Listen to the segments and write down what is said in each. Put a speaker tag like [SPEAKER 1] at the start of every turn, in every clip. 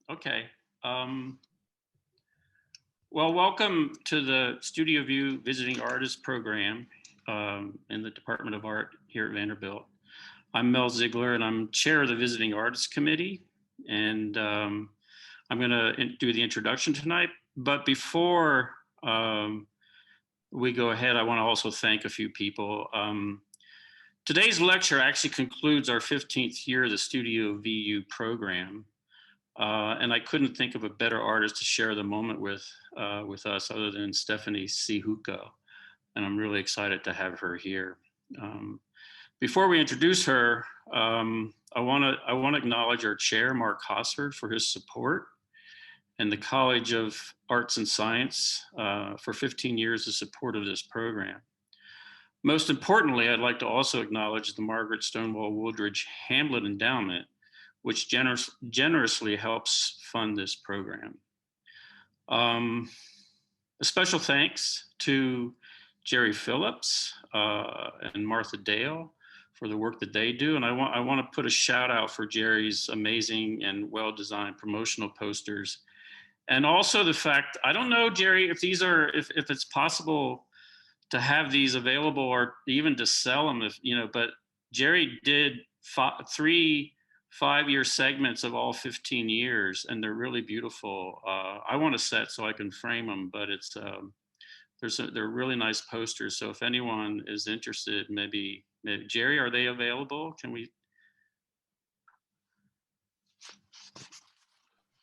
[SPEAKER 1] Okay. Well, welcome to the Studio View Visiting Artist Program in the Department of Art here at Vanderbilt. I'm Mel Ziegler, and I'm chair of the Visiting Artists Committee. And I'm going to do the introduction tonight. But before we go ahead, I want to also thank a few people. Today's lecture actually concludes our 15th year of the Studio VU program. And I couldn't think of a better artist to share the moment with us other than Stephanie Syjuco. And I'm really excited to have her here. Before we introduce her, I want to acknowledge our chair, Mark Hosford, for his support, and the College of Arts and Science for 15 years of support of this program. Most importantly, I'd like to also acknowledge the Margaret Stonewall Woolridge Hamlet Endowment, which generously helps fund this program. A special thanks to Jerry Phillips and Martha Dale for the work that they do. And I want to put a shout out for Jerry's amazing and well-designed promotional posters. And also the fact, I don't know, Jerry, if these are, if it's possible to have these available or even to sell them, but Jerry did 3 5-year segments of all 15 years, and they're really beautiful. I want a set so I can frame them, but it's they're really nice posters. So if anyone is interested, maybe Jerry, are they available? Can we?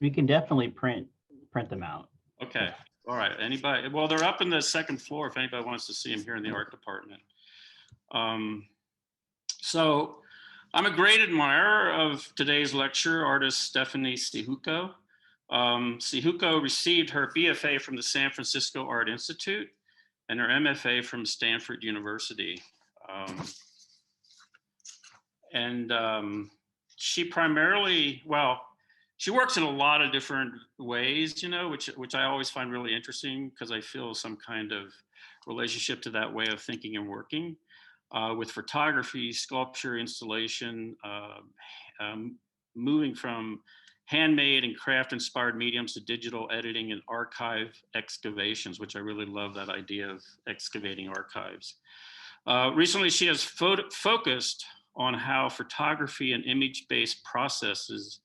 [SPEAKER 2] We can definitely print them out.
[SPEAKER 1] Okay. All right. Anybody? Well, they're up in the second floor if anybody wants to see them here in the art department. So I'm a great admirer of today's lecturer, artist Stephanie Syjuco. Syjuco received her BFA from the San Francisco Art Institute and her MFA from Stanford University. She primarily, she works in a lot of different ways, which I always find really interesting because I feel some kind of relationship to that way of thinking and working. With photography, sculpture, installation, moving from handmade and craft-inspired mediums to digital editing and archive excavations, which I really love that idea of excavating archives. Recently, she has focused on how photography and image-based processes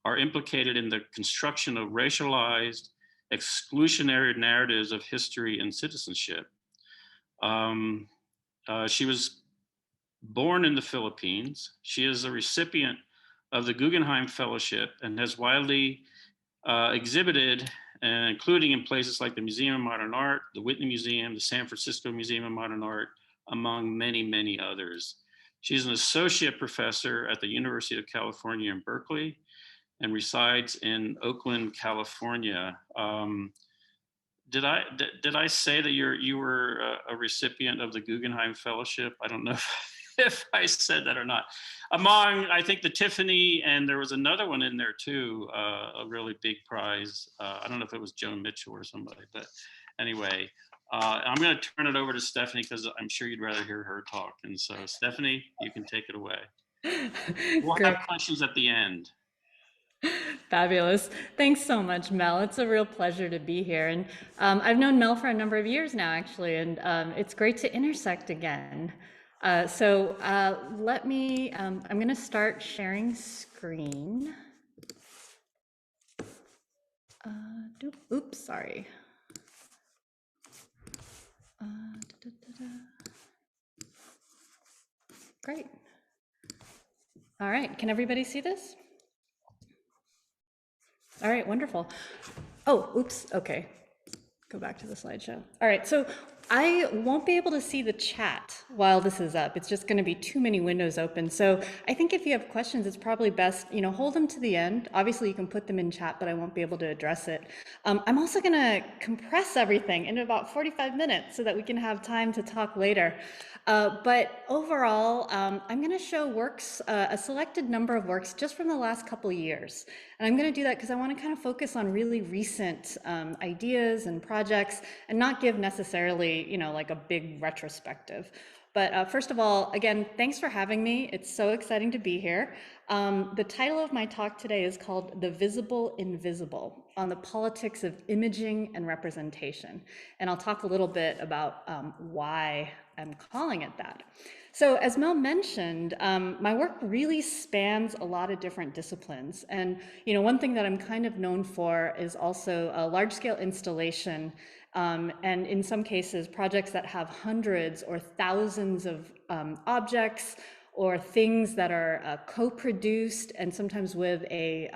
[SPEAKER 1] are implicated in the construction of racialized, exclusionary narratives of history and citizenship. She was born in the Philippines. She is a recipient of the Guggenheim Fellowship and has widely exhibited, including in places like the Museum of Modern Art, the Whitney Museum, the San Francisco Museum of Modern Art, among many, many others. She's an associate professor at the University of California in Berkeley and resides in Oakland, California. Did I say that you were a recipient of the Guggenheim Fellowship? I don't know if I said that or not. Among, I think, the Tiffany, and there was another one in there too, a really big prize. I don't know if it was Joan Mitchell or somebody, but anyway, I'm going to turn it over to Stephanie because I'm sure you'd rather hear her talk. And so, Stephanie, you can take it away. We'll have questions at the end.
[SPEAKER 3] Fabulous. Thanks so much, Mel. It's a real pleasure to be here. And I've known Mel for a number of years now, actually, and it's great to intersect again. Let me, I'm going to start sharing screen. Oops, sorry. Great. All right, can everybody see this? All right, wonderful. Oh, oops, okay. Go back to the slideshow. All right, so I won't be able to see the chat while this is up. It's just going to be too many windows open. So I think if you have questions, it's probably best, hold them to the end. Obviously, you can put them in chat, but I won't be able to address it. I'm also going to compress everything into about 45 minutes so that we can have time to talk later. But overall, I'm going to show works, a selected number of works just from the last couple of years. And I'm going to do that because I want to kind of focus on really recent ideas and projects and not give necessarily, like a big retrospective. But first of all, again, thanks for having me. It's so exciting to be here. The title of my talk today is called The Visible Invisible, on the politics of imaging and representation. And I'll talk a little bit about why I'm calling it that. So as Mel mentioned, my work really spans a lot of different disciplines. And one thing that I'm kind of known for is also a large-scale installation, and in some cases, projects that have hundreds or thousands of objects or things that are co-produced and sometimes with a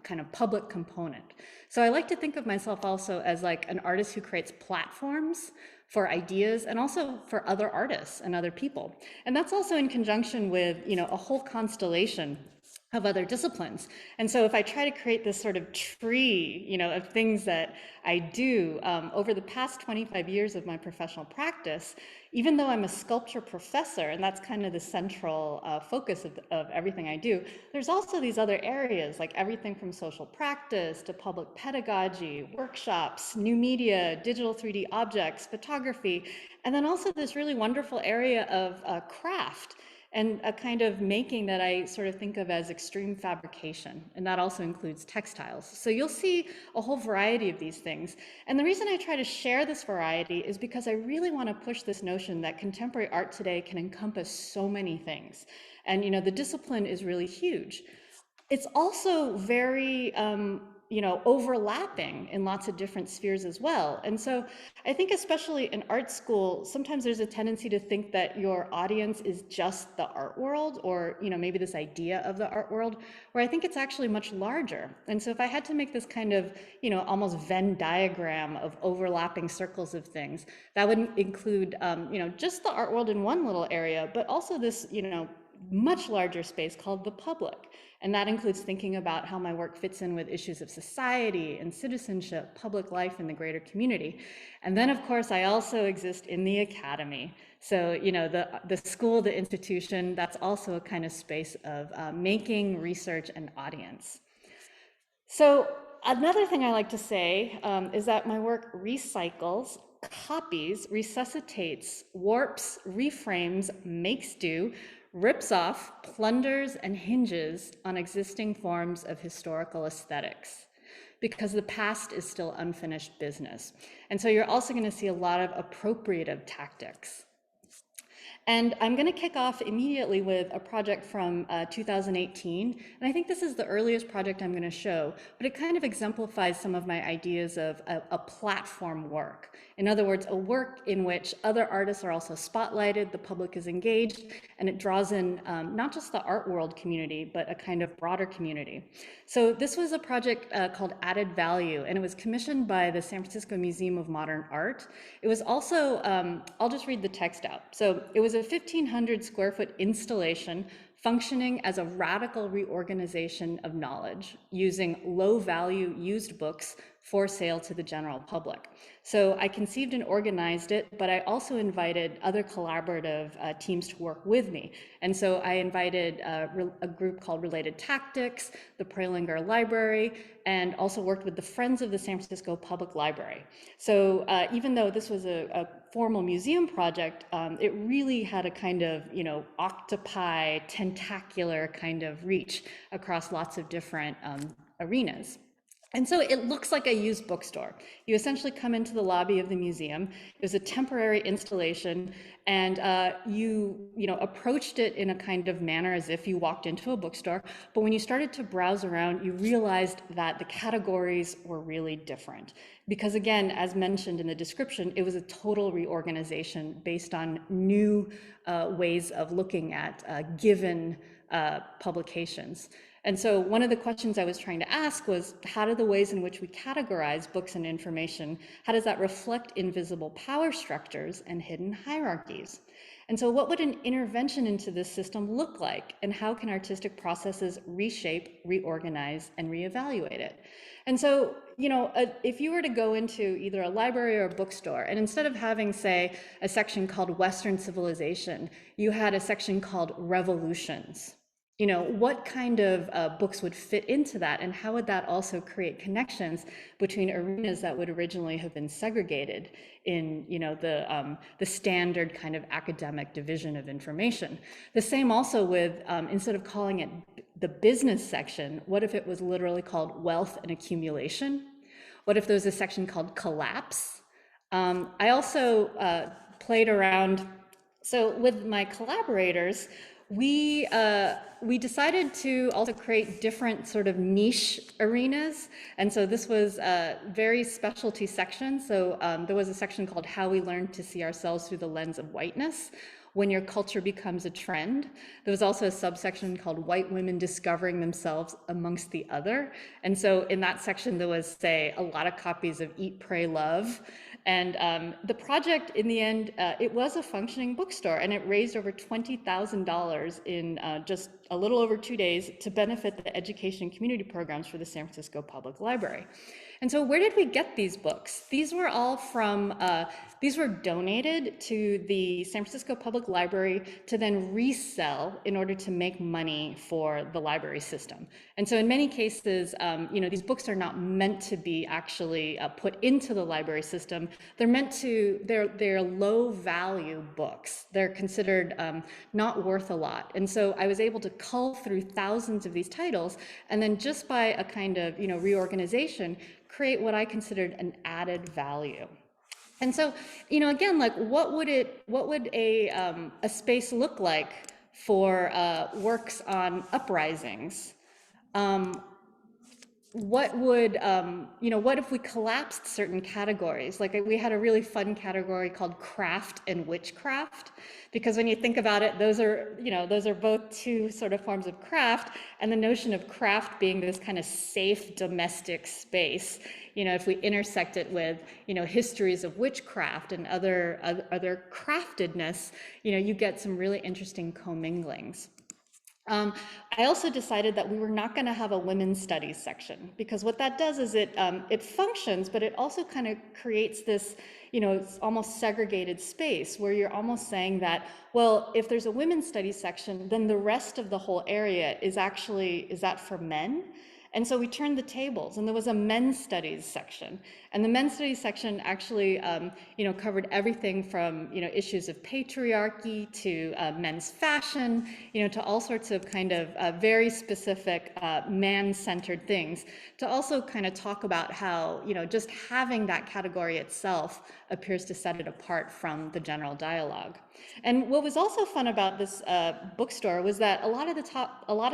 [SPEAKER 3] kind of public component. So I like to think of myself also as like an artist who creates platforms for ideas and also for other artists and other people. And that's also in conjunction with, a whole constellation of other disciplines. And so if I try to create this sort of tree, of things that I do over the past 25 years of my professional practice, even though I'm a sculpture professor, and that's kind of the central focus of everything I do, there's also these other areas, like everything from social practice to public pedagogy, workshops, new media, digital 3D objects, photography, and then also this really wonderful area of craft and a kind of making that I sort of think of as extreme fabrication, and that also includes textiles. So you'll see a whole variety of these things. And the reason I try to share this variety is because I really want to push this notion that contemporary art today can encompass so many things. And the discipline is really huge. It's also very overlapping in lots of different spheres as well. And so I think especially in art school, sometimes there's a tendency to think that your audience is just the art world, or maybe this idea of the art world, where I think it's actually much larger. And so if I had to make this kind of almost Venn diagram of overlapping circles of things, that would include just the art world in one little area, but also this much larger space called the public. And that includes thinking about how my work fits in with issues of society and citizenship, public life in the greater community. And then, of course, I also exist in the academy. So, the school, the institution, that's also a kind of space of making research and audience. So another thing I like to say is that my work recycles, copies, resuscitates, warps, reframes, makes do, rips off, plunders, and hinges on existing forms of historical aesthetics, because the past is still unfinished business. And so you're also going to see a lot of appropriative tactics. And I'm going to kick off immediately with a project from 2018. And I think this is the earliest project I'm going to show, but it kind of exemplifies some of my ideas of a platform work. In other words, a work in which other artists are also spotlighted, the public is engaged, and it draws in not just the art world community, but a kind of broader community. So this was a project called Added Value, and it was commissioned by the San Francisco Museum of Modern Art. It was also, I'll just read the text out. So it was a 1,500 square foot installation functioning as a radical reorganization of knowledge using low value used books for sale to the general public. So I conceived and organized it, but I also invited other collaborative teams to work with me. And so I invited a group called Related Tactics, the Prelinger Library, and also worked with the Friends of the San Francisco Public Library. So even though this was a formal museum project, it really had a kind of, octopi, tentacular kind of reach across lots of different arenas. And so it looks like a used bookstore. You essentially come into the lobby of the museum. It was a temporary installation, and you approached it in a kind of manner as if you walked into a bookstore. But when you started to browse around, you realized that the categories were really different. Because again, as mentioned in the description, it was a total reorganization based on new ways of looking at given publications. And so one of the questions I was trying to ask was, how do the ways in which we categorize books and information, how does that reflect invisible power structures and hidden hierarchies? And so what would an intervention into this system look like? And how can artistic processes reshape, reorganize, and reevaluate it? And so, if you were to go into either a library or a bookstore, and instead of having, say, a section called Western Civilization, you had a section called Revolutions. what kind of books would fit into that, and how would that also create connections between arenas that would originally have been segregated in, the standard kind of academic division of information. The same also with, instead of calling it the business section, what if it was literally called wealth and accumulation? What if there was a section called collapse? I also played around. So with my collaborators, we decided to also create different sort of niche arenas. And so this was a very specialty section. So there was a section called How We Learn to See Ourselves Through the Lens of Whiteness, when your culture becomes a trend. There was also a subsection called White Women Discovering Themselves Amongst the Other. And so in that section, there was, say, a lot of copies of Eat, Pray, Love. And the project, in the end, it was a functioning bookstore, and it raised over $20,000 in just a little over 2 days to benefit the education community programs for the San Francisco Public Library. And so where did we get these books? These were all from, these were donated to the San Francisco Public Library to then resell in order to make money for the library system. And so in many cases, these books are not meant to be actually put into the library system. They're meant to, they're low value books. They're considered not worth a lot. And so I was able to cull through thousands of these titles, and then just by a kind of, reorganization, create what I considered an added value. And so, again, like what would a space look like for works on uprisings? What would, what if we collapsed certain categories? Like we had a really fun category called craft and witchcraft, because when you think about it, those are both two sort of forms of craft, and the notion of craft being this kind of safe domestic space. If we intersect it with, histories of witchcraft and other craftedness, you get some really interesting comminglings. I also decided that we were not going to have a women's studies section, because what that does is it functions, but it also kind of creates this, it's almost segregated space where you're almost saying that, well, if there's a women's studies section, then the rest of the whole area is that for men? And so we turned the tables, and there was a men's studies section. And the men's studies section actually, covered everything from, issues of patriarchy to men's fashion, to all sorts of kind of very specific man-centered things, to also kind of talk about how, just having that category itself appears to set it apart from the general dialogue. And what was also fun about this bookstore was that a lot of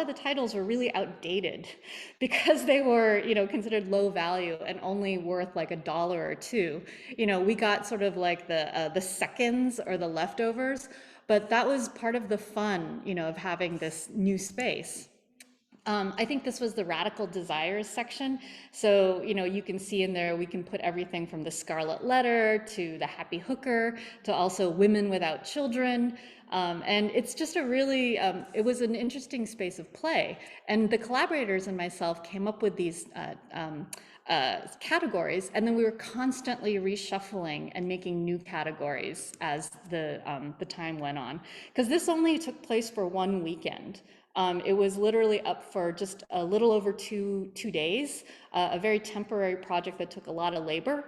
[SPEAKER 3] the titles were really outdated, because they were, considered low value and only worth like $1 or $2. We got sort of like the seconds or the leftovers, but that was part of the fun, of having this new space. I think this was the Radical Desires section. So, you can see in there, we can put everything from the Scarlet Letter to the Happy Hooker to also Women Without Children. And it's just a really, it was an interesting space of play. And the collaborators and myself came up with these categories, and then we were constantly reshuffling and making new categories as the time went on. Because this only took place for one weekend. It was literally up for just a little over two days, a very temporary project that took a lot of labor.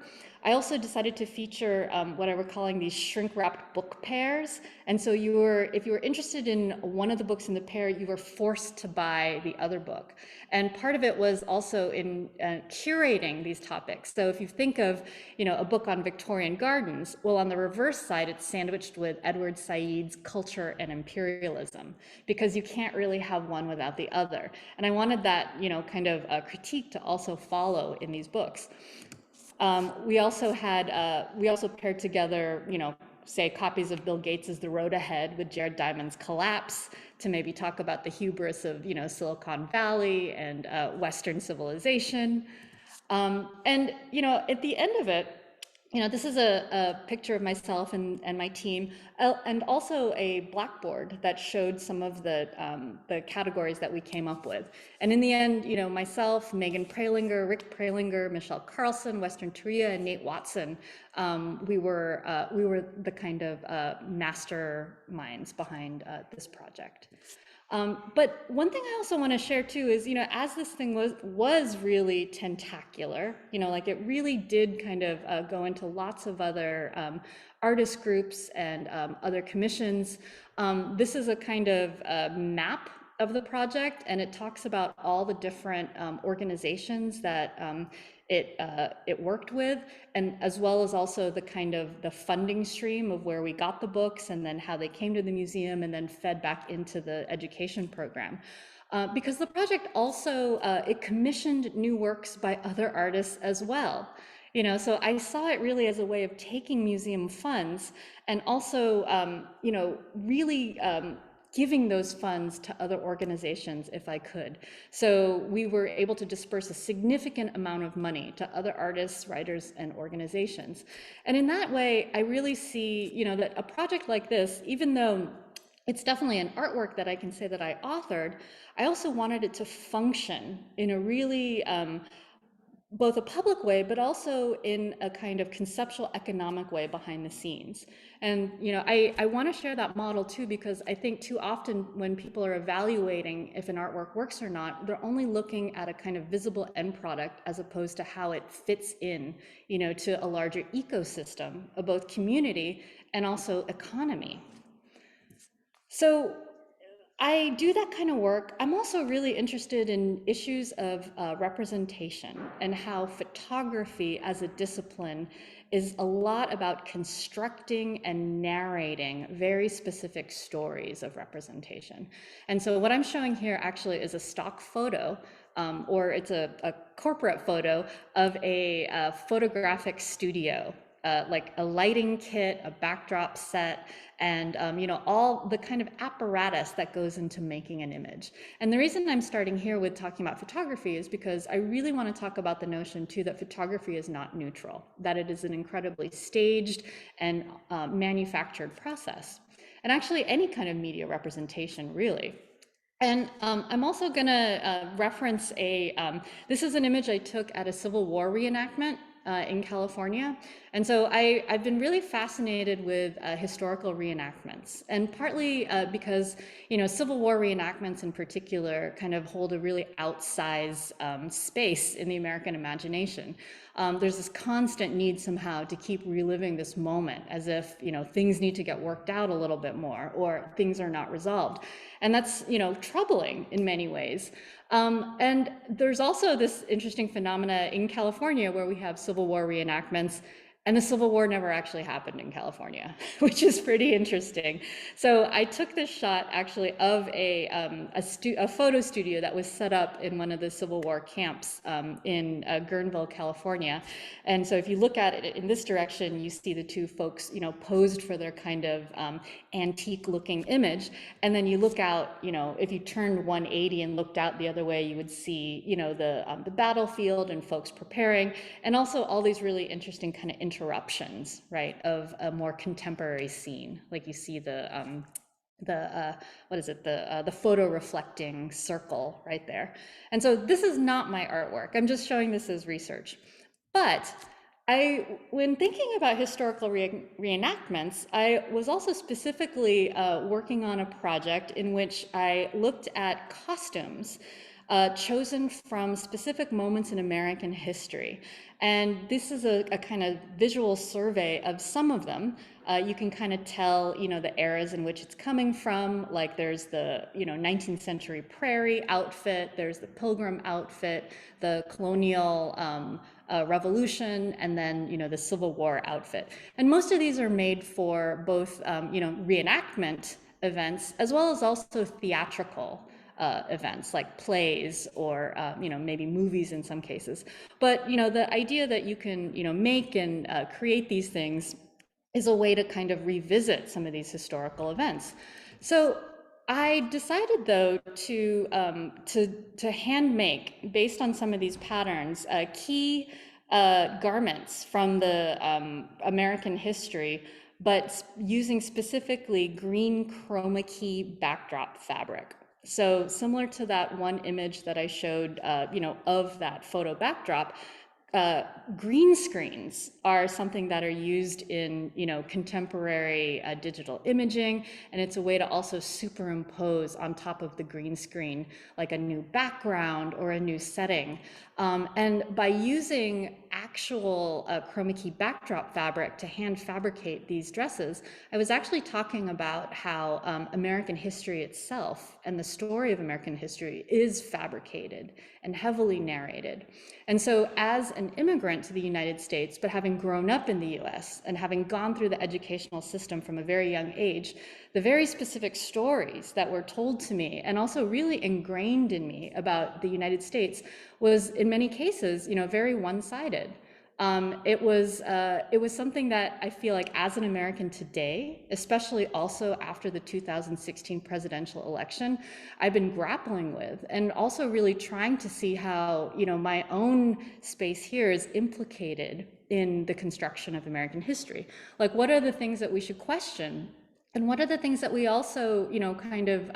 [SPEAKER 3] I also decided to feature what I were calling these shrink-wrapped book pairs. And so if you were interested in one of the books in the pair, you were forced to buy the other book. And part of it was also in curating these topics. So if you think of, a book on Victorian gardens, well, on the reverse side, it's sandwiched with Edward Said's Culture and Imperialism, because you can't really have one without the other. And I wanted that, kind of a critique to also follow in these books. We also paired together, say copies of Bill Gates's The Road Ahead with Jared Diamond's Collapse, to maybe talk about the hubris of, Silicon Valley and Western civilization. And, at the end of it, this is a picture of myself and my team, and also a blackboard that showed some of the categories that we came up with. And in the end, myself, Megan Pralinger, Rick Pralinger, Michelle Carlson, Western Turia, and Nate Watson, we were the kind of masterminds behind this project. But one thing I also want to share too is, as this thing was really tentacular, like it really did kind of go into lots of other artist groups and other commissions. This is a kind of map of the project, and it talks about all the different organizations that it worked with, and as well as also the kind of the funding stream of where we got the books and then how they came to the museum and then fed back into the education program. Because the project also, it commissioned new works by other artists as well. So I saw it really as a way of taking museum funds and also, really giving those funds to other organizations if I could. So we were able to disperse a significant amount of money to other artists, writers, and organizations. And in that way, I really see, that a project like this, even though it's definitely an artwork that I can say that I authored, I also wanted it to function in a really both a public way, but also in a kind of conceptual economic way behind the scenes. And, I want to share that model too, because I think too often when people are evaluating if an artwork works or not, they're only looking at a kind of visible end product as opposed to how it fits in, to a larger ecosystem of both community and also economy. So I do that kind of work. I'm also really interested in issues of representation and how photography as a discipline is a lot about constructing and narrating very specific stories of representation. And so what I'm showing here actually is a stock photo, or it's a corporate photo of a photographic studio. Like a lighting kit, a backdrop set, and all the kind of apparatus that goes into making an image. And the reason I'm starting here with talking about photography is because I really want to talk about the notion too that photography is not neutral, that it is an incredibly staged and manufactured process. And actually any kind of media representation, really. And I'm also going to reference this is an image I took at a Civil War reenactment in California. And so I've been really fascinated with historical reenactments, and partly because, Civil War reenactments in particular kind of hold a really outsized space in the American imagination. There's this constant need somehow to keep reliving this moment as if, things need to get worked out a little bit more or things are not resolved. And that's, troubling in many ways. And there's also this interesting phenomena in California where we have Civil War reenactments, and the Civil War never actually happened in California, which is pretty interesting. So I took this shot actually of a photo studio that was set up in one of the Civil War camps in Guerneville, California. And so if you look at it in this direction, you see the two folks, posed for their kind of antique looking image. And then you look out, if you turned 180 and looked out the other way, you would see, the battlefield and folks preparing, and also all these really interesting kind of interruptions, right, of a more contemporary scene. Like you see the photo reflecting circle right there. And so this is not my artwork. I'm just showing this as research. But when thinking about historical reenactments, I was also specifically working on a project in which I looked at costumes chosen from specific moments in American history. And this is a kind of visual survey of some of them. You can kind of tell, the eras in which it's coming from. Like there's the, 19th century prairie outfit, there's the pilgrim outfit, the colonial revolution, and then, the Civil War outfit. And most of these are made for both, reenactment events, as well as also theatrical events like plays or maybe movies in some cases. But the idea that you can make and create these things is a way to kind of revisit some of these historical events. So I decided though to hand make, based on some of these patterns, key garments from the American history, but using specifically green chroma key backdrop fabric. So similar to that one image that I showed, of that photo backdrop, green screens are something that are used in, contemporary digital imaging, and it's a way to also superimpose on top of the green screen like a new background or a new setting. And by using actual chroma key backdrop fabric to hand fabricate these dresses, I was actually talking about how American history itself and the story of American history is fabricated and heavily narrated. And so as an immigrant to the United States, but having grown up in the US and having gone through the educational system from a very young age, the very specific stories that were told to me and also really ingrained in me about the United States was in many cases, very one-sided. It was something that I feel like as an American today, especially also after the 2016 presidential election, I've been grappling with, and also really trying to see how, my own space here is implicated in the construction of American history. Like, what are the things that we should question? And what are the things that we also, kind of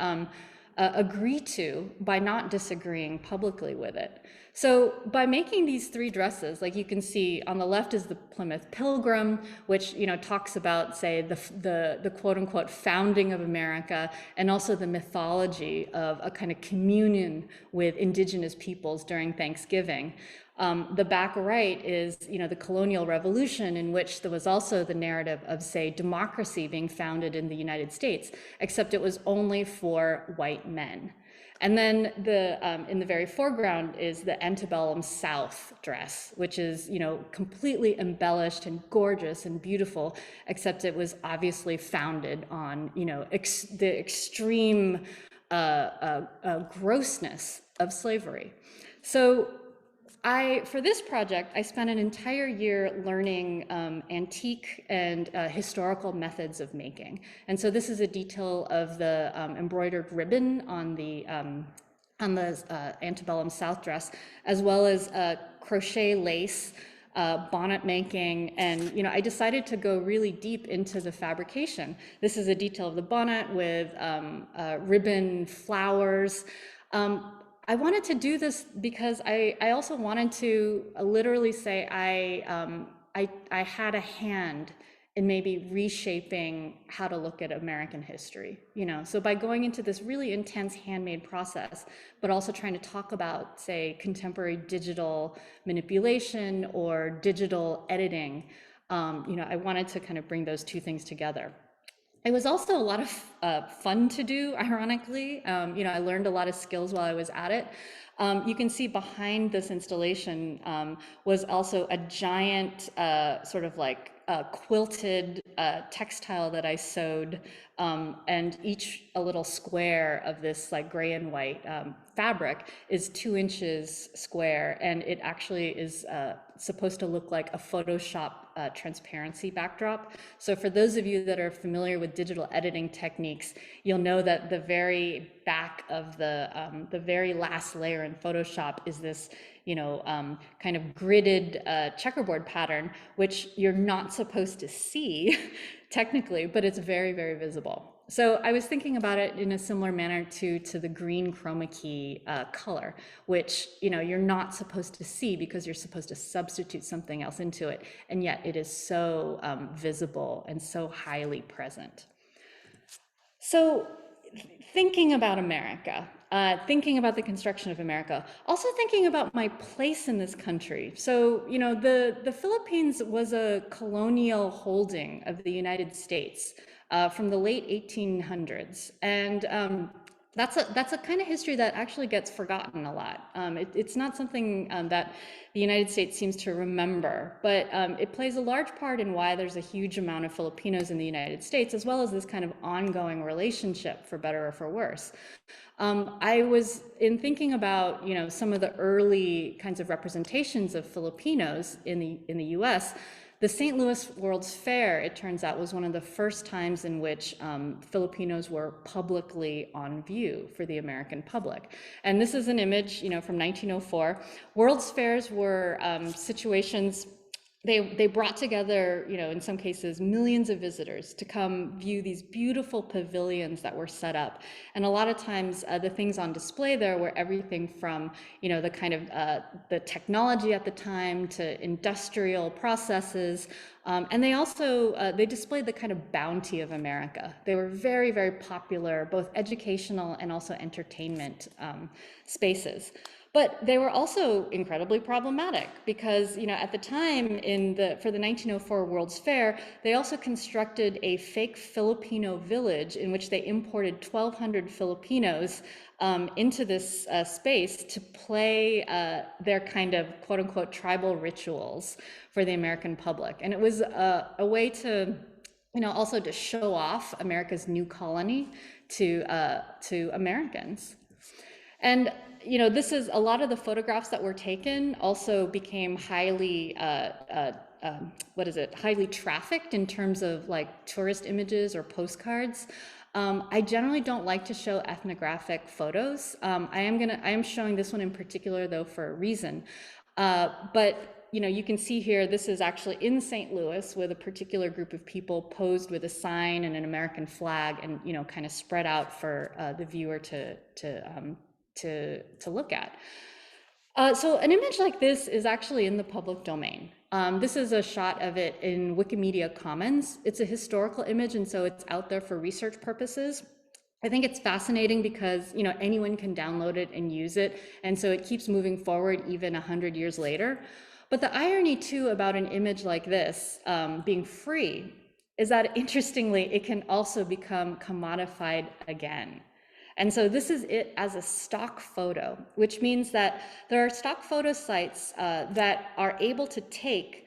[SPEAKER 3] agree to by not disagreeing publicly with it? So by making these three dresses, like you can see on the left is the Plymouth Pilgrim, which talks about, say, the quote unquote founding of America, and also the mythology of a kind of communion with indigenous peoples during Thanksgiving. The back right is, the colonial revolution, in which there was also the narrative of, say, democracy being founded in the United States, except it was only for white men. And then in the very foreground is the antebellum South dress, which is, completely embellished and gorgeous and beautiful, except it was obviously founded on, the extreme grossness of slavery. So for this project, I spent an entire year learning antique and historical methods of making. And so this is a detail of the embroidered ribbon on the antebellum South dress, as well as crochet lace, bonnet making, and I decided to go really deep into the fabrication. This is a detail of the bonnet with ribbon flowers. I wanted to do this because I also wanted to literally say I had a hand in maybe reshaping how to look at American history, So by going into this really intense handmade process, but also trying to talk about, say, contemporary digital manipulation or digital editing, I wanted to kind of bring those two things together. It was also a lot of fun to do, ironically. I learned a lot of skills while I was at it. You can see behind this installation was also a giant sort of like quilted textile that I sewed, and each a little square of this like gray and white fabric is 2 inches square, and it actually is supposed to look like a Photoshop transparency backdrop. So for those of you that are familiar with digital editing techniques, you'll know that the very back of the very last layer in Photoshop is this kind of gridded checkerboard pattern, which you're not supposed to see technically, but it's very, very visible. So I was thinking about it in a similar manner to the green chroma key color, which you're not supposed to see because you're supposed to substitute something else into it, and yet it is so visible and so highly present. So thinking about America, thinking about the construction of America, also thinking about my place in this country. So, the Philippines was a colonial holding of the United States from the late 1800s. And that's a kind of history that actually gets forgotten a lot. It's not something that the United States seems to remember, but it plays a large part in why there's a huge amount of Filipinos in the United States, as well as this kind of ongoing relationship, for better or for worse. I was thinking about some of the early kinds of representations of Filipinos in the U.S. The St. Louis World's Fair, it turns out, was one of the first times in which Filipinos were publicly on view for the American public. And this is an image, from 1904. World's Fairs were situations they brought together, in some cases, millions of visitors to come view these beautiful pavilions that were set up. And a lot of times the things on display there were everything from, the kind of the technology at the time to industrial processes. And they also, they displayed the kind of bounty of America. They were very, very popular, both educational and also entertainment spaces. But they were also incredibly problematic because, at the time for the 1904 World's Fair, they also constructed a fake Filipino village in which they imported 1,200 Filipinos into this space to play their kind of quote unquote tribal rituals for the American public. And it was a way to, also to show off America's new colony to Americans. And this is a lot of the photographs that were taken also became highly highly trafficked in terms of like tourist images or postcards. I generally don't like to show ethnographic photos. I am showing this one in particular though for a reason. But you can see here, this is actually in St. Louis with a particular group of people posed with a sign and an American flag and, kind of spread out for the viewer to look at. So an image like this is actually in the public domain. This is a shot of it in Wikimedia Commons. It's a historical image, and so it's out there for research purposes. I think it's fascinating because anyone can download it and use it, and so it keeps moving forward even 100 years later. But the irony too about an image like this being free is that interestingly, it can also become commodified again. And so this is it as a stock photo, which means that there are stock photo sites that are able to take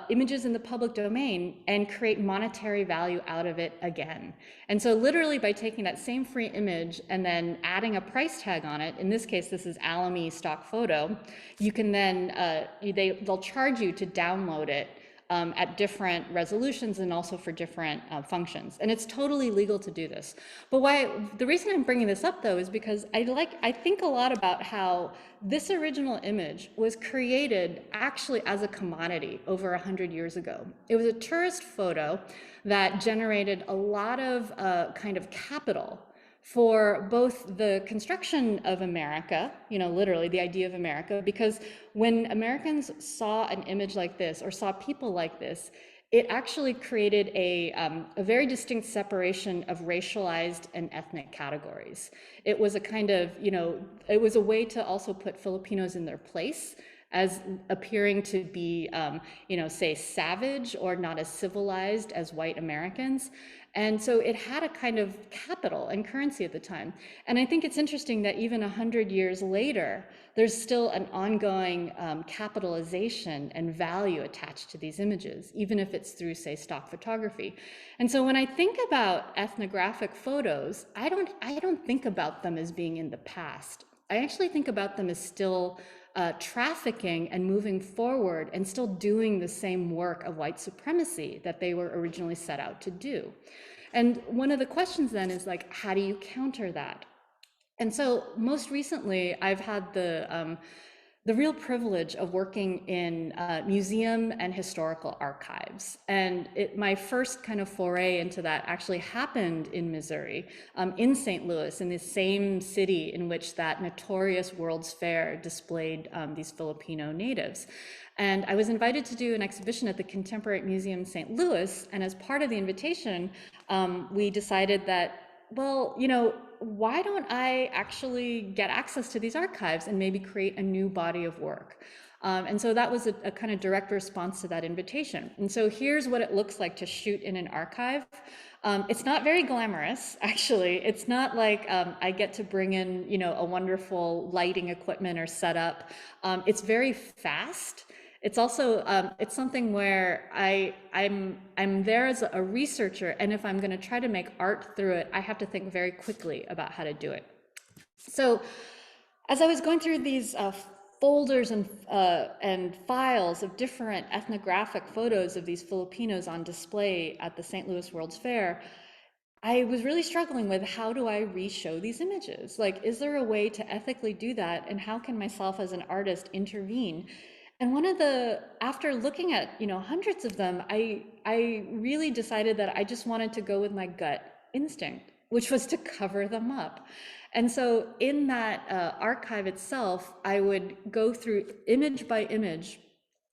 [SPEAKER 3] images in the public domain and create monetary value out of it again. And so literally by taking that same free image and then adding a price tag on it, in this case, this is Alamy stock photo, you can then, they'll charge you to download it at different resolutions and also for different functions. And it's totally legal to do this. But the reason I'm bringing this up though is because I think a lot about how this original image was created actually as a commodity over 100 years ago. It was a tourist photo that generated a lot of kind of capital for both the construction of America, literally the idea of America, because when Americans saw an image like this or saw people like this, it actually created a very distinct separation of racialized and ethnic categories. It was a kind of, it was a way to also put Filipinos in their place as appearing to be, say savage or not as civilized as white Americans. And so it had a kind of capital and currency at the time. And I think it's interesting that even 100 years later, there's still an ongoing capitalization and value attached to these images, even if it's through, say, stock photography. And so when I think about ethnographic photos, I don't think about them as being in the past. I actually think about them as still trafficking and moving forward and still doing the same work of white supremacy that they were originally set out to do. And one of the questions then is like, how do you counter that? And so most recently, I've had the real privilege of working in museum and historical archives. And my first kind of foray into that actually happened in Missouri, in St. Louis, in the same city in which that notorious World's Fair displayed these Filipino natives. And I was invited to do an exhibition at the Contemporary Museum in St. Louis. And as part of the invitation, we decided that, well, why don't I actually get access to these archives and maybe create a new body of work? And so that was a kind of direct response to that invitation. And so here's what it looks like to shoot in an archive. It's not very glamorous, actually. It's not like I get to bring in, a wonderful lighting equipment or setup. It's very fast. It's also, it's something where I'm there as a researcher, and if I'm gonna try to make art through it, I have to think very quickly about how to do it. So as I was going through these folders and files of different ethnographic photos of these Filipinos on display at the St. Louis World's Fair, I was really struggling with how do I re-show these images? Like, is there a way to ethically do that? And how can myself as an artist intervene? And after looking at, hundreds of them, I really decided that I just wanted to go with my gut instinct, which was to cover them up. And so in that archive itself, I would go through image by image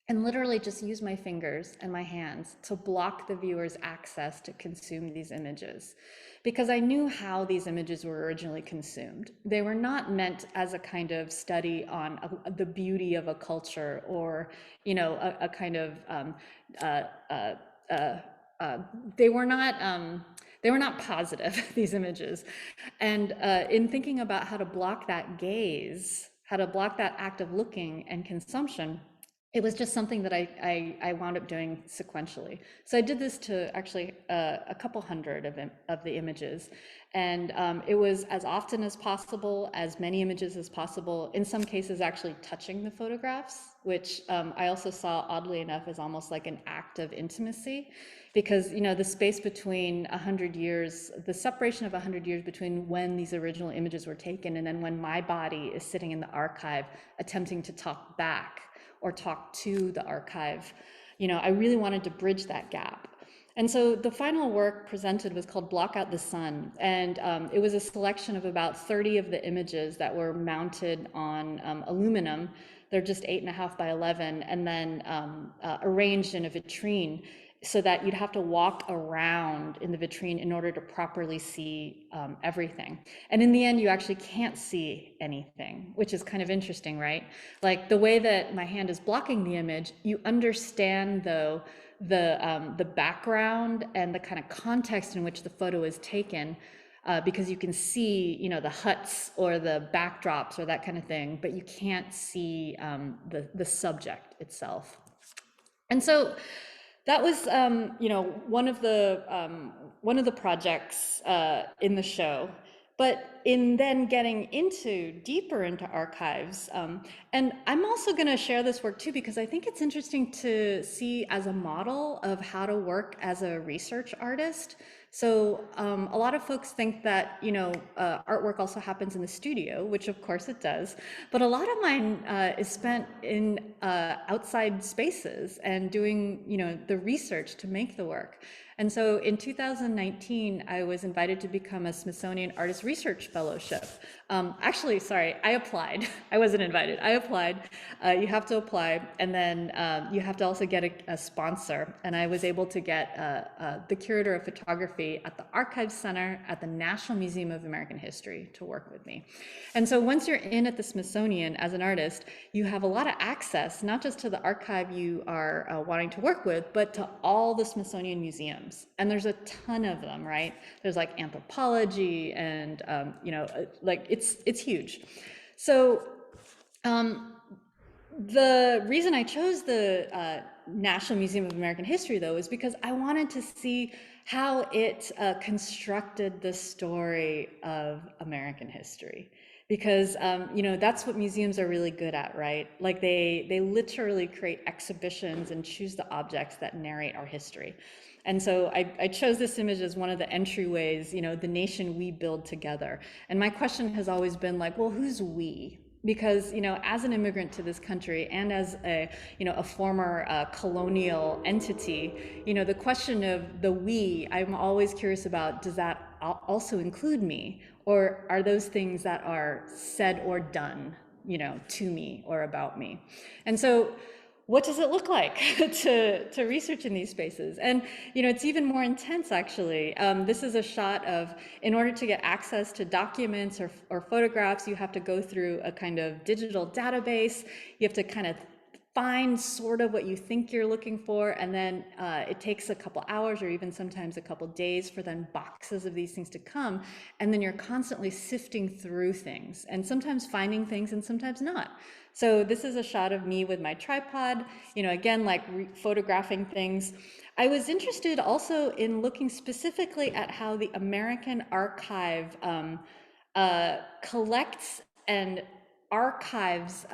[SPEAKER 3] and literally just use my fingers and my hands to block the viewer's access to consume these images. Because I knew how these images were originally consumed. They were not meant as a kind of study on the beauty of a culture, or, a kind of, uh, uh, uh, they were not positive, these images. And in thinking about how to block that gaze, how to block that act of looking and consumption, it was just something that I wound up doing sequentially. So I did this to actually a couple hundred of the images. And it was as often as possible, as many images as possible, in some cases actually touching the photographs, which I also saw, oddly enough, as almost like an act of intimacy. Because, the space between 100 years, the separation of 100 years between when these original images were taken and then when my body is sitting in the archive attempting to talk back or talk to the archive, I really wanted to bridge that gap. And so the final work presented was called Block Out the Sun. And it was a selection of about 30 of the images that were mounted on aluminum. They're just 8.5 by 11, and then arranged in a vitrine, so that you'd have to walk around in the vitrine in order to properly see everything. And in the end, you actually can't see anything, which is kind of interesting, right? Like the way that my hand is blocking the image, you understand, though, the background and the kind of context in which the photo is taken, because you can see, the huts or the backdrops or that kind of thing, but you can't see the subject itself. And so that was, one of the projects in the show. But in then getting deeper into archives, and I'm also going to share this work too, because I think it's interesting to see as a model of how to work as a research artist. So a lot of folks think that, artwork also happens in the studio, which of course it does. But a lot of mine is spent in outside spaces and doing, the research to make the work. And so in 2019, I was invited to become a Smithsonian Artist Research Fellowship. Actually, sorry, I applied. I wasn't invited. I applied. You have to apply, and then you have to also get a sponsor. And I was able to get the curator of photography at the Archives Center at the National Museum of American History to work with me. And so once you're in at the Smithsonian as an artist, you have a lot of access, not just to the archive you are wanting to work with, but to all the Smithsonian museums. And there's a ton of them, right? There's like anthropology and, like it's huge. So the reason I chose the National Museum of American History, though, is because I wanted to see how it constructed the story of American history. Because, that's what museums are really good at, right? Like they literally create exhibitions and choose the objects that narrate our history. And so I chose this image as one of the entryways, the nation we build together. And my question has always been like, well, who's we? Because, as an immigrant to this country and as a former colonial entity, the question of the we, I'm always curious about, does that also include me? Or are those things that are said or done, to me or about me? And so what does it look like to research in these spaces? And, it's even more intense, actually. This is a shot of, in order to get access to documents or photographs, you have to go through a kind of digital database. You have to kind of find sort of what you think you're looking for, and then it takes a couple hours or even sometimes a couple days for then boxes of these things to come, and then you're constantly sifting through things and sometimes finding things and sometimes not. So this is a shot of me with my tripod, again, like photographing things. I was interested also in looking specifically at how the American Archive collects and archives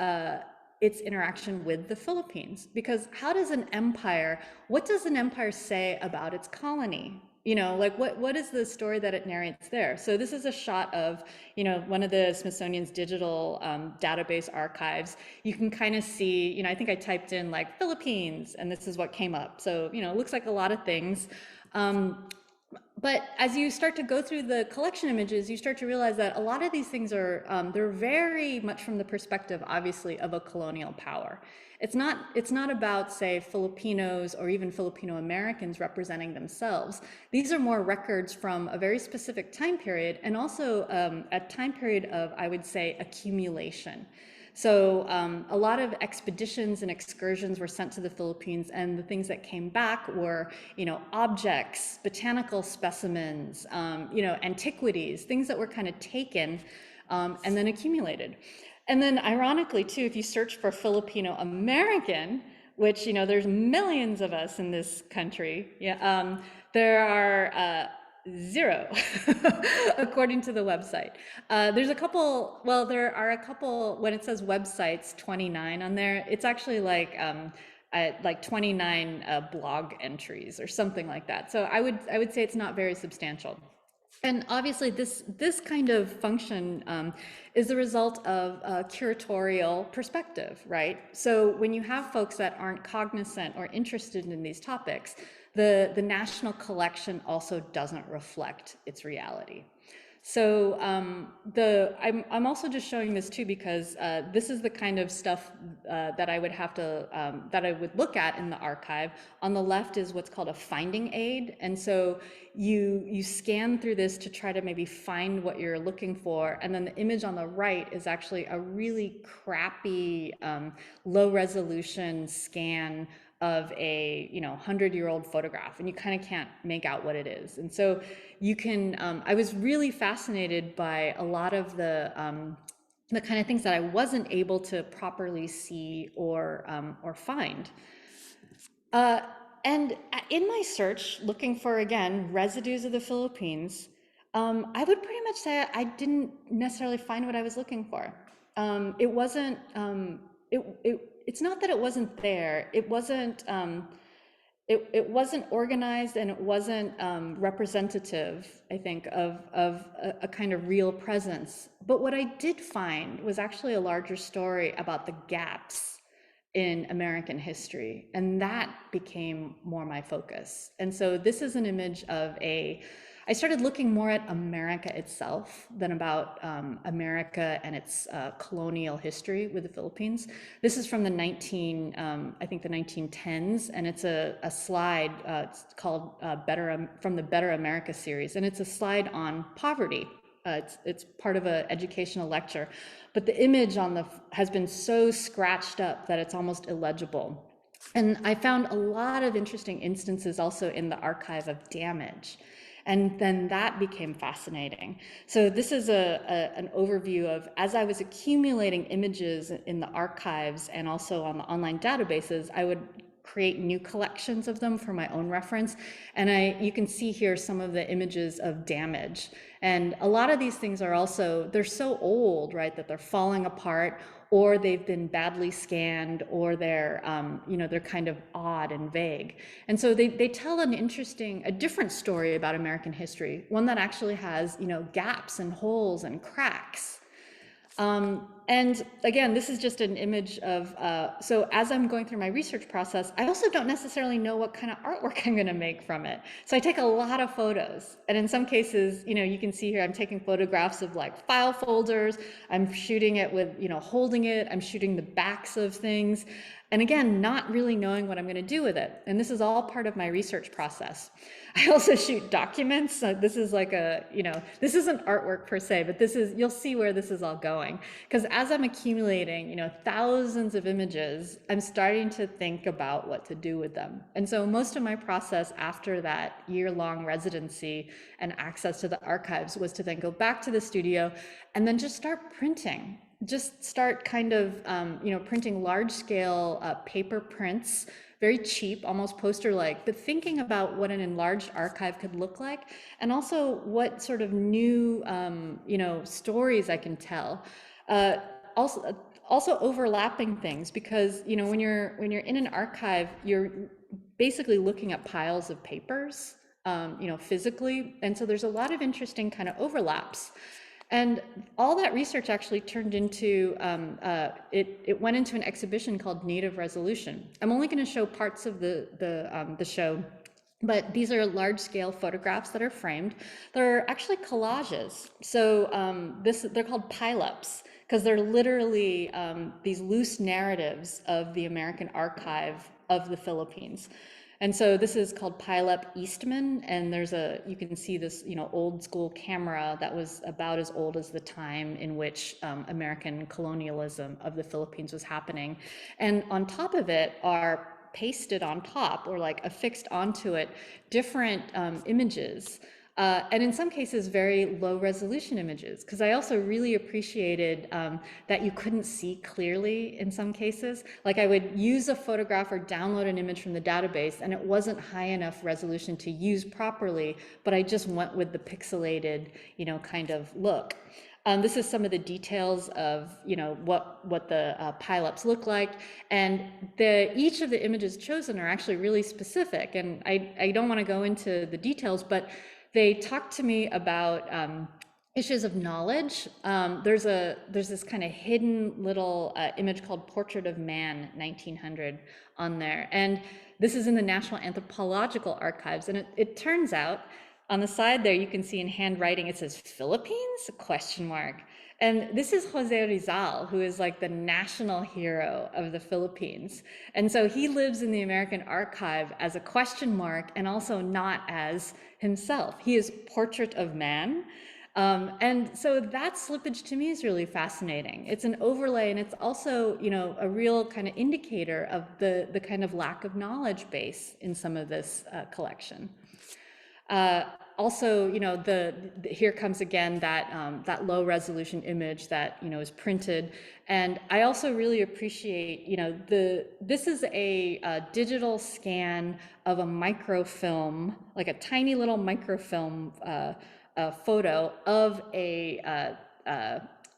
[SPEAKER 3] its interaction with the Philippines. Because what does an empire say about its colony? like what is the story that it narrates there? So this is a shot of, one of the Smithsonian's digital database archives. You can kind of see, I think I typed in like Philippines, and this is what came up. So, it looks like a lot of things. But as you start to go through the collection images, you start to realize that a lot of these things are, they're very much from the perspective, obviously, of a colonial power. It's not about, say, Filipinos or even Filipino Americans representing themselves. These are more records from a very specific time period, and also a time period of, I would say, accumulation. So a lot of expeditions and excursions were sent to the Philippines, and the things that came back were, objects, botanical specimens, antiquities, things that were kind of taken and then accumulated. And then ironically too, if you search for Filipino American, which, there's millions of us in this country, there are 0, according to the website. There's a couple, there are a couple, when it says websites 29 on there, it's actually like 29 blog entries or something like that. So I would say it's not very substantial. And obviously this kind of function is the result of a curatorial perspective, right? So when you have folks that aren't cognizant or interested in these topics, the national collection also doesn't reflect its reality. So I'm also just showing this too because this is the kind of stuff that I would have to that I would look at in the archive. On the left is what's called a finding aid, and so you scan through this to try to maybe find what you're looking for, and then the image on the right is actually a really crappy low resolution scan of a 100-year-old photograph, and you kind of can't make out what it is. And so you can I was really fascinated by a lot of the kind of things that I wasn't able to properly see or find. And in my search, looking for, again, residues of the Philippines, I would pretty much say I didn't necessarily find what I was looking for. It wasn't it's not that it wasn't there. It wasn't organized, and it wasn't representative, I think, of a kind of real presence. But what I did find was actually a larger story about the gaps in American history, and that became more my focus. And so this is an image of I started looking more at America itself than about America and its colonial history with the Philippines. This is from the I think the 1910s, and it's a slide. It's called from the Better America series, and it's a slide on poverty. It's part of an educational lecture, but the image has been so scratched up that it's almost illegible. And I found a lot of interesting instances also in the archive of damage. And then that became fascinating. So this is an overview of, as I was accumulating images in the archives and also on the online databases, I would create new collections of them for my own reference. And you can see here some of the images of damage. And a lot of these things are also, they're so old, right, that they're falling apart, or they've been badly scanned, or they're kind of odd and vague. And so they tell a different story about American history, one that actually has, gaps and holes and cracks. And again, this is just an image of, so as I'm going through my research process, I also don't necessarily know what kind of artwork I'm going to make from it. So I take a lot of photos. And in some cases, you can see here, I'm taking photographs of like file folders. I'm shooting it with, holding it. I'm shooting the backs of things. And again, not really knowing what I'm going to do with it. And this is all part of my research process. I also shoot documents. This is like this isn't artwork per se, but you'll see where this is all going. Because as I'm accumulating, thousands of images, I'm starting to think about what to do with them. And so most of my process after that year-long residency and access to the archives was to then go back to the studio and then just start printing. Just start kind of, printing large-scale paper prints, very cheap, almost poster-like, but thinking about what an enlarged archive could look like, and also what sort of new, stories I can tell. Also overlapping things, because when you're in an archive, you're basically looking at piles of papers. physically. And so there's a lot of interesting kind of overlaps. And all that research actually turned into, it went into an exhibition called Native Resolution. I'm only going to show parts of the show, but these are large-scale photographs that are framed. They're actually collages. So they're called pileups, because they're literally these loose narratives of the American archive of the Philippines. And so this is called Pileup Eastman, and you can see this, old school camera that was about as old as the time in which American colonialism of the Philippines was happening. And on top of it are pasted on top, or like affixed onto it, different images. And in some cases, very low resolution images, because I also really appreciated that you couldn't see clearly in some cases. Like I would use a photograph or download an image from the database, and it wasn't high enough resolution to use properly, but I just went with the pixelated, kind of look. This is some of the details of, what the pileups look like, and each of the images chosen are actually really specific. And I don't want to go into the details, but they talked to me about issues of knowledge. There's this kind of hidden little image called Portrait of Man, 1900, on there, and this is in the National Anthropological Archives. And it turns out, on the side there, you can see in handwriting, it says Philippines? ? And this is Jose Rizal, who is like the national hero of the Philippines. And so he lives in the American archive as a question mark, and also not as himself. He is Portrait of Man. And so that slippage to me is really fascinating. It's an overlay, and it's also, a real kind of indicator of the kind of lack of knowledge base in some of this collection. Also, here comes again that low resolution image that is printed, and I also really appreciate this is a digital scan of a microfilm, like a tiny little microfilm photo of a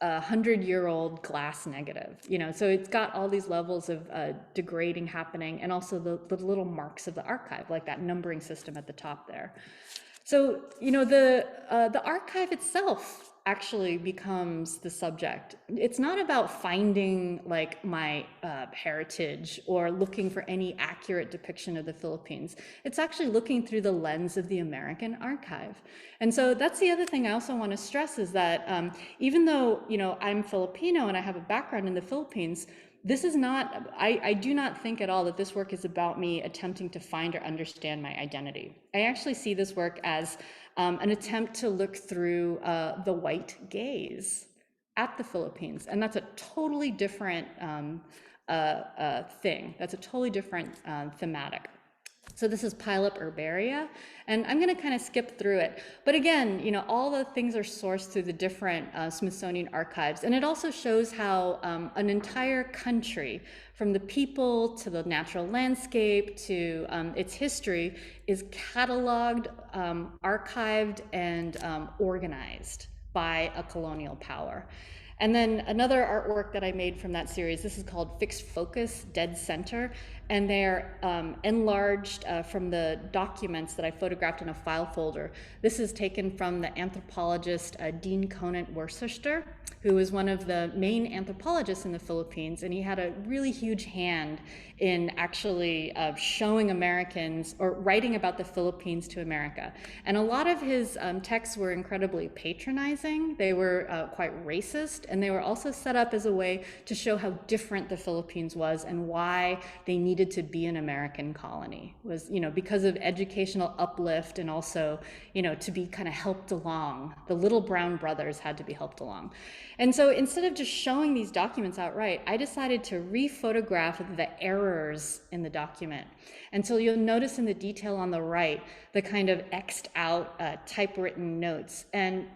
[SPEAKER 3] 100-year-old glass negative. So it's got all these levels of degrading happening, and also the little marks of the archive, like that numbering system at the top there. So, the archive itself actually becomes the subject. It's not about finding like my heritage or looking for any accurate depiction of the Philippines. It's actually looking through the lens of the American archive. And so that's the other thing I also want to stress, is that even though, I'm Filipino and I have a background in the Philippines, this is not, I do not think at all that this work is about me attempting to find or understand my identity. I actually see this work as an attempt to look through the white gaze at the Philippines. And that's a totally different thing. That's a totally different thematic. So this is Pileup Herbaria, and I'm going to kind of skip through it. But again, all the things are sourced through the different Smithsonian archives, and it also shows how an entire country, from the people to the natural landscape to its history, is cataloged, archived, and organized by a colonial power. And then another artwork that I made from that series, this is called Fixed Focus, Dead Center, and they're enlarged from the documents that I photographed in a file folder. This is taken from the anthropologist Dean Conant Worcester, who was one of the main anthropologists in the Philippines, and he had a really huge hand in actually showing Americans, or writing about the Philippines to America. And a lot of his texts were incredibly patronizing. They were quite racist, and they were also set up as a way to show how different the Philippines was and why they needed to be an American colony. Was, because of educational uplift, and also, to be kind of helped along. The little brown brothers had to be helped along. And so instead of just showing these documents outright, I decided to re-photograph the errors in the document. And so you'll notice in the detail on the right, the kind of X'd out typewritten notes. And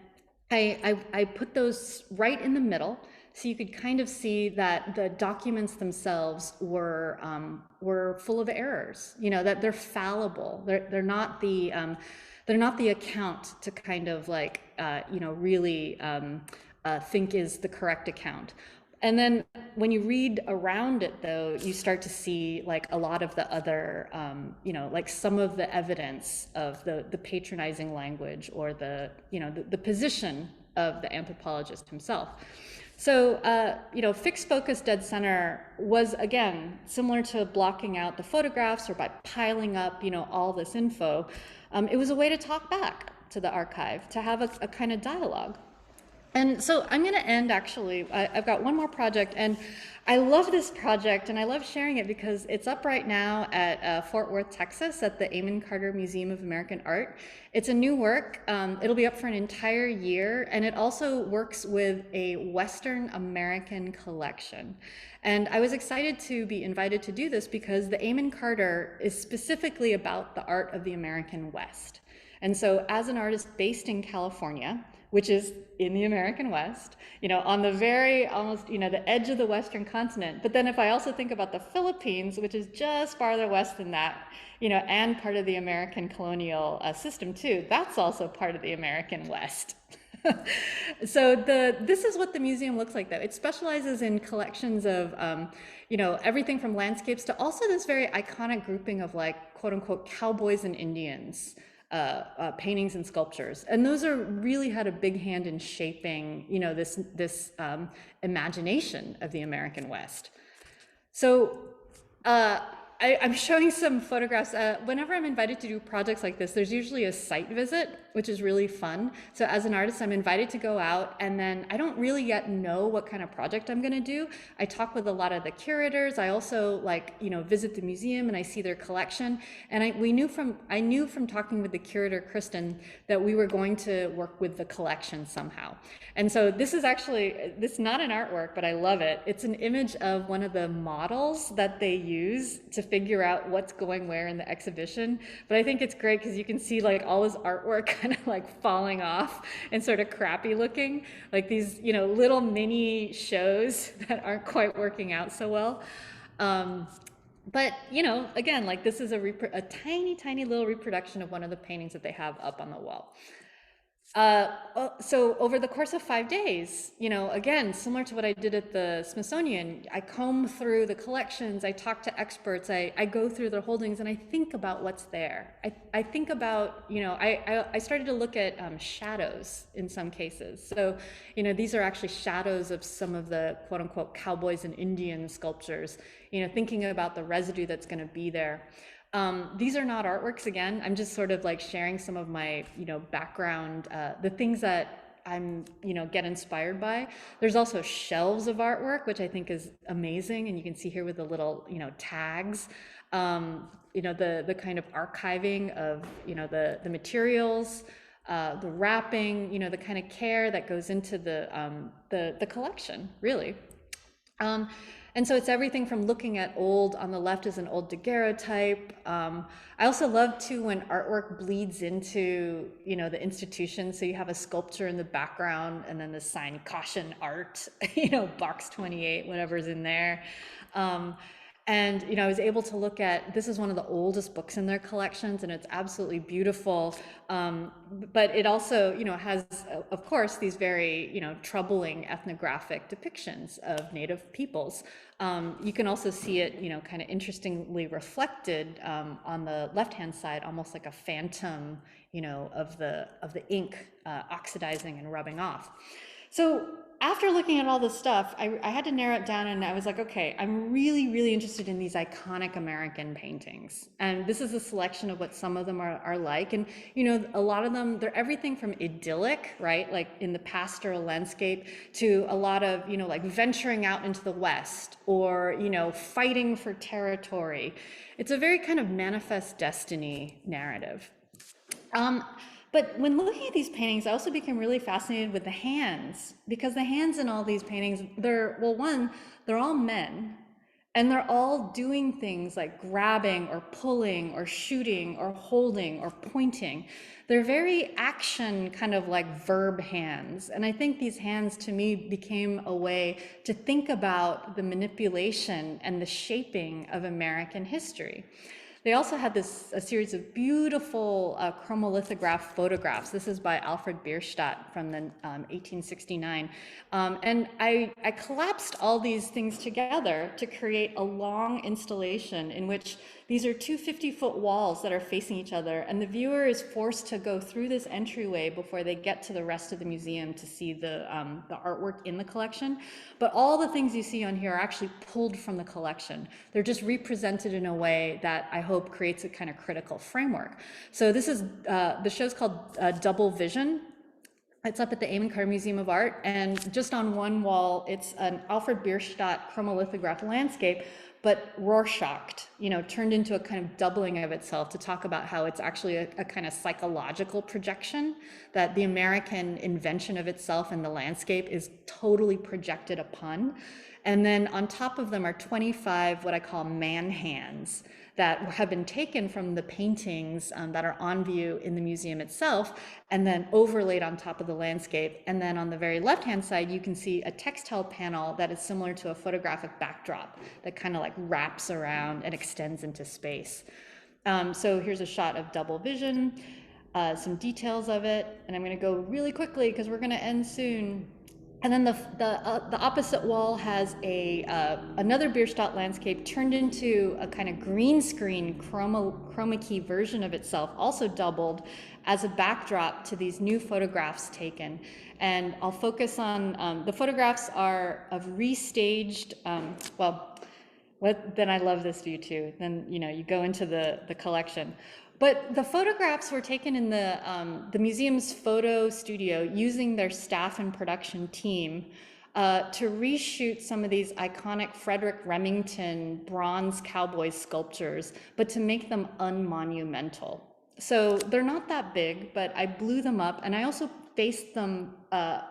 [SPEAKER 3] I put those right in the middle, so you could kind of see that the documents themselves were full of errors. That they're fallible. They're not the account to kind of like really think is the correct account. And then when you read around it, though, you start to see like a lot of the other, like some of the evidence of the patronizing language or the position of the anthropologist himself. So, fixed focus dead center was, again, similar to blocking out the photographs or by piling up, all this info. It was a way to talk back to the archive, to have a kind of dialogue. And so I'm going to end, actually. I've got one more project, and I love this project, and I love sharing it because it's up right now at Fort Worth, Texas, at the Amon Carter Museum of American Art. It's a new work. It'll be up for an entire year, and it also works with a Western American collection. And I was excited to be invited to do this because the Amon Carter is specifically about the art of the American West. And so as an artist based in California, which is in the American West, on the very almost, the edge of the Western continent. But then if I also think about the Philippines, which is just farther west than that, and part of the American colonial system too, that's also part of the American West. So this is what the museum looks like, though. It specializes in collections of, everything from landscapes to also this very iconic grouping of like, quote unquote, cowboys and Indians. Paintings and sculptures, and those are really had a big hand in shaping, this imagination of the American West. So I'm showing some photographs. Whenever I'm invited to do projects like this, there's usually a site visit, which is really fun. So as an artist, I'm invited to go out, and then I don't really yet know what kind of project I'm going to do. I talk with a lot of the curators. I also visit the museum and I see their collection. And I knew from talking with the curator, Kristen, that we were going to work with the collection somehow. And so this is not an artwork, but I love it. It's an image of one of the models that they use to figure out what's going where in the exhibition. But I think it's great because you can see like all this artwork kind of like falling off and sort of crappy looking, like these, little mini shows that aren't quite working out so well. But, again, like this is a tiny, tiny little reproduction of one of the paintings that they have up on the wall. So over the course of 5 days, again, similar to what I did at the Smithsonian, I comb through the collections, I talk to experts, I go through their holdings, and I think about what's there. I think about, I started to look at shadows in some cases. So, these are actually shadows of some of the quote unquote cowboys and Indian sculptures, thinking about the residue that's going to be there. These are not artworks, again. I'm just sort of like sharing some of my, background, the things that I'm, get inspired by. There's also shelves of artwork, which I think is amazing. And you can see here with the little, tags, the kind of archiving of, the materials, the wrapping, the kind of care that goes into the collection, really. And so it's everything from looking at old, on the left is an old daguerreotype. I also love too when artwork bleeds into, the institution. So you have a sculpture in the background and then the sign caution art, box 28, whatever's in there. And, I was able to look at, this is one of the oldest books in their collections, and it's absolutely beautiful. But it also, has, of course, these very, troubling ethnographic depictions of Native peoples. You can also see it, kind of interestingly reflected on the left-hand side, almost like a phantom, of the ink oxidizing and rubbing off. So after looking at all this stuff, I had to narrow it down, and I was like, okay, I'm really, really interested in these iconic American paintings. And this is a selection of what some of them are like. And, a lot of them, they're everything from idyllic, right? Like in the pastoral landscape, to a lot of, like venturing out into the West, or, fighting for territory. It's a very kind of manifest destiny narrative. But when looking at these paintings, I also became really fascinated with the hands, because the hands in all these paintings, they're all men, and they're all doing things like grabbing or pulling or shooting or holding or pointing. They're very action, kind of like verb hands. And I think these hands to me became a way to think about the manipulation and the shaping of American history. They also had a series of beautiful chromolithograph photographs. This is by Alfred Bierstadt from the 1869. And I collapsed all these things together to create a long installation in which these are two 50-foot walls that are facing each other, and the viewer is forced to go through this entryway before they get to the rest of the museum to see the artwork in the collection. But all the things you see on here are actually pulled from the collection. They're just represented in a way that I hope creates a kind of critical framework. So this is, the show's called Double Vision. It's up at the Amon Carr Museum of Art, and just on one wall, it's an Alfred Bierstadt chromolithograph landscape, but Rorschached, turned into a kind of doubling of itself to talk about how it's actually a kind of psychological projection, that the American invention of itself and the landscape is totally projected upon. And then on top of them are 25 what I call man hands that have been taken from the paintings that are on view in the museum itself, and then overlaid on top of the landscape. And then on the very left-hand side, you can see a textile panel that is similar to a photographic backdrop that kind of like wraps around and extends into space. So here's a shot of Double Vision, some details of it, and I'm going to go really quickly because we're going to end soon. And then the opposite wall has another Bierstadt landscape turned into a kind of green screen chroma key version of itself, also doubled as a backdrop to these new photographs taken. And I'll focus on, the photographs are of restaged, then I love this view too. Then, you go into the collection. But the photographs were taken in the museum's photo studio using their staff and production team to reshoot some of these iconic Frederick Remington bronze cowboy sculptures, but to make them unmonumental. So they're not that big, but I blew them up, and I also faced them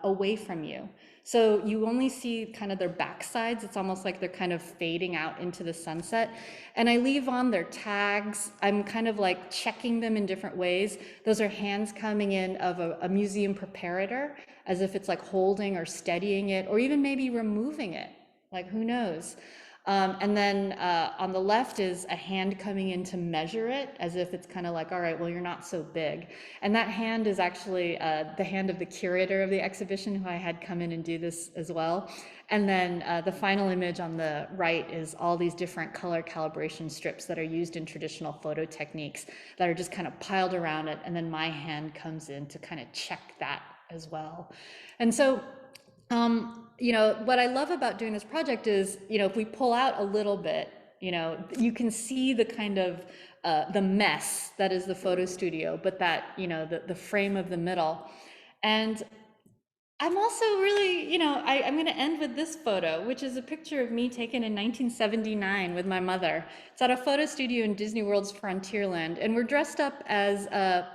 [SPEAKER 3] away from you. So you only see kind of their backsides. It's almost like they're kind of fading out into the sunset. And I leave on their tags. I'm kind of like checking them in different ways. Those are hands coming in of a museum preparator, as if it's like holding or steadying it, or even maybe removing it, like who knows. And then on the left is a hand coming in to measure it, as if it's kind of like, all right, well, you're not so big. And that hand is actually the hand of the curator of the exhibition, who I had come in and do this as well. And then the final image on the right is all these different color calibration strips that are used in traditional photo techniques that are just kind of piled around it. And then my hand comes in to kind of check that as well. And so, what I love about doing this project is, if we pull out a little bit, you can see the kind of the mess that is the photo studio, but that, the frame of the middle. And I'm also really, I'm going to end with this photo, which is a picture of me taken in 1979 with my mother. It's at a photo studio in Disney World's Frontierland, and we're dressed up as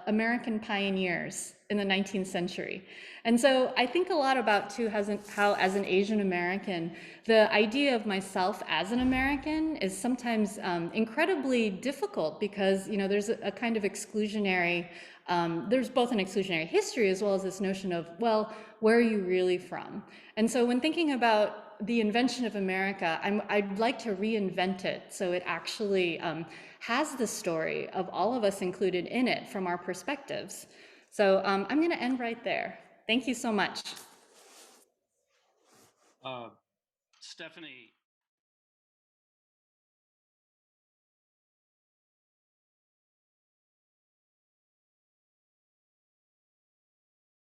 [SPEAKER 3] American pioneers in the 19th century. And so I think a lot about, too, how as an Asian American, the idea of myself as an American is sometimes incredibly difficult because, there's a kind of exclusionary, there's both an exclusionary history as well as this notion of, well, where are you really from? And so when thinking about the invention of America, I'd like to reinvent it so it actually has the story of all of us included in it from our perspectives. So I'm going to end right there. Thank you so much.
[SPEAKER 1] Stephanie,